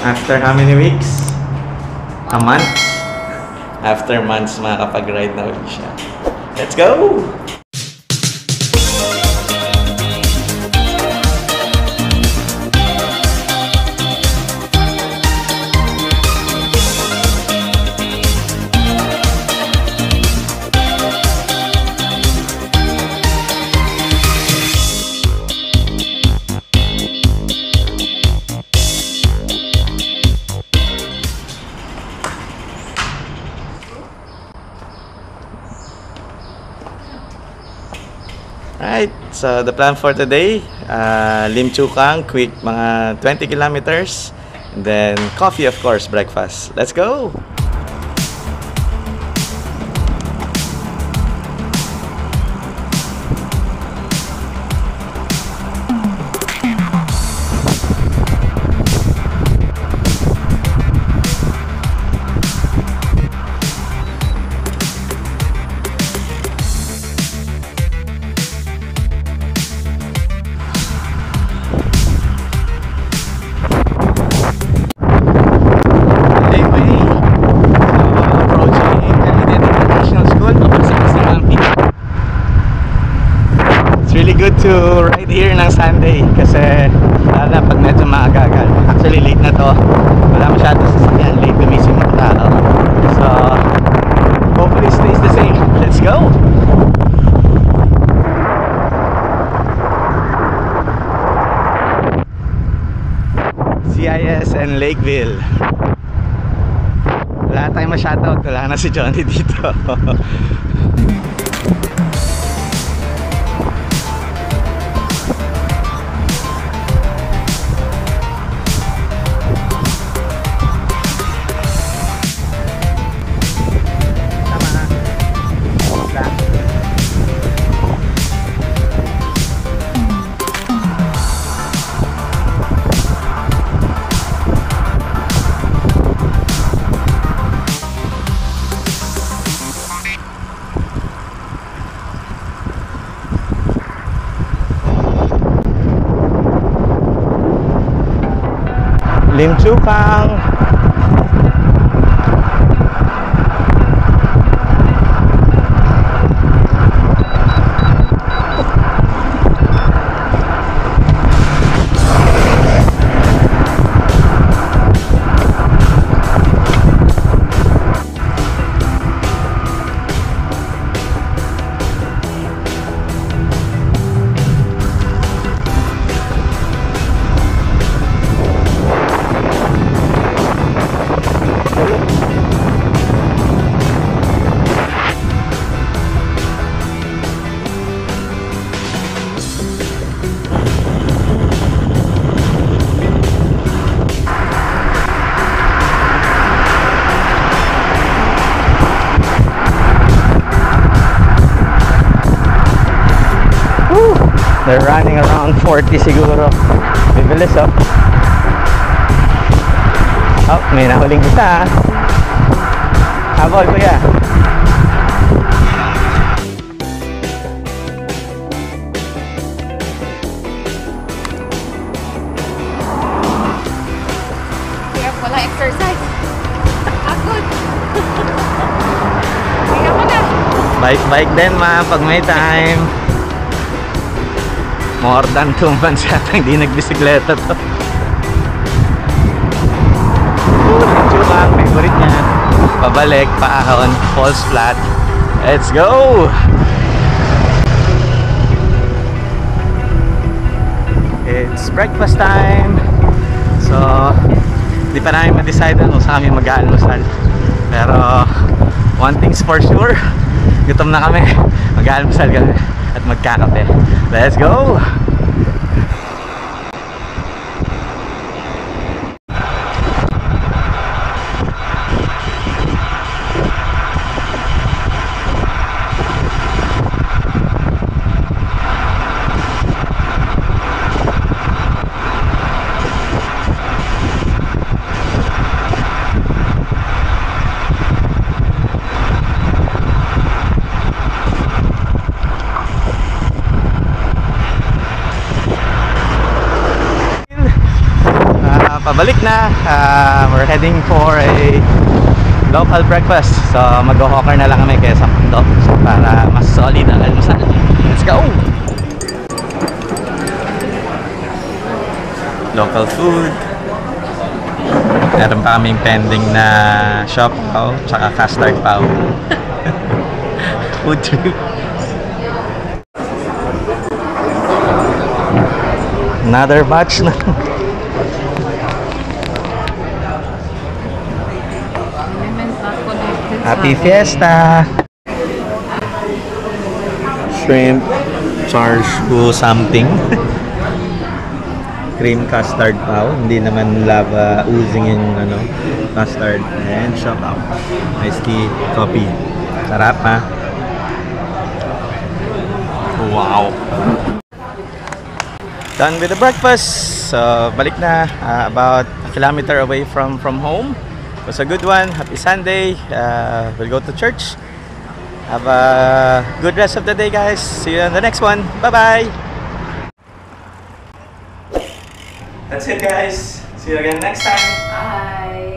After how many weeks? A month? After months, makakapag-ride na ulit siya. Let's go! Alright, so the plan for today, Lim Chu Kang, quick mga 20 kilometers, and then coffee, of course, breakfast. Let's go! Good to ride here ng Sunday kasi lalo na pag medyo maagagal. Actually late na to, wala masyado sasakyan, late gumising mga tao, so hopefully stays the same. Let's go! CIS and Lakeville. Wala tayong ma-shoutout, wala na si Johnny dito. Lim Chu Kang. They're running around 40 siguro. Bibilis oh. Oh, may nahuling kita. Habol kuya. Kuya, wala exercise. Agod. Kaya mo na. Bike din ma pag may time. More than 2 months yata hindi nagbisikleta to. Lim Chu Kang, favorite niya. Pabalik, paahon, falls flat. Let's go! It's breakfast time. So, di pa namin ma-decide ano sa kami mag-aalmusal. Pero, one thing's for sure, gutom na kami. Mag-aalmusal kami at magkakape. Let's go! balik na. We're heading for a local breakfast. So mag-hawker na lang kami kaya sa Pundo para mas solid ang almusal. Let's go! Local food. Meron pa kaming pending na shop pao, tsaka custard pao. Food trip. Another batch na. Happy Fiesta! Shrimp, charsiu something. Cream custard pao, hindi naman lava oozing yung ano, custard. And siopaw. Iced tea, coffee. Sarap ha? Wow! Done with the breakfast. So, balik na. About a kilometer away from home. It was a good one. Happy Sunday. We'll go to church. Have a good rest of the day, guys. See you on the next one. Bye-bye! That's it, guys. See you again next time. Bye.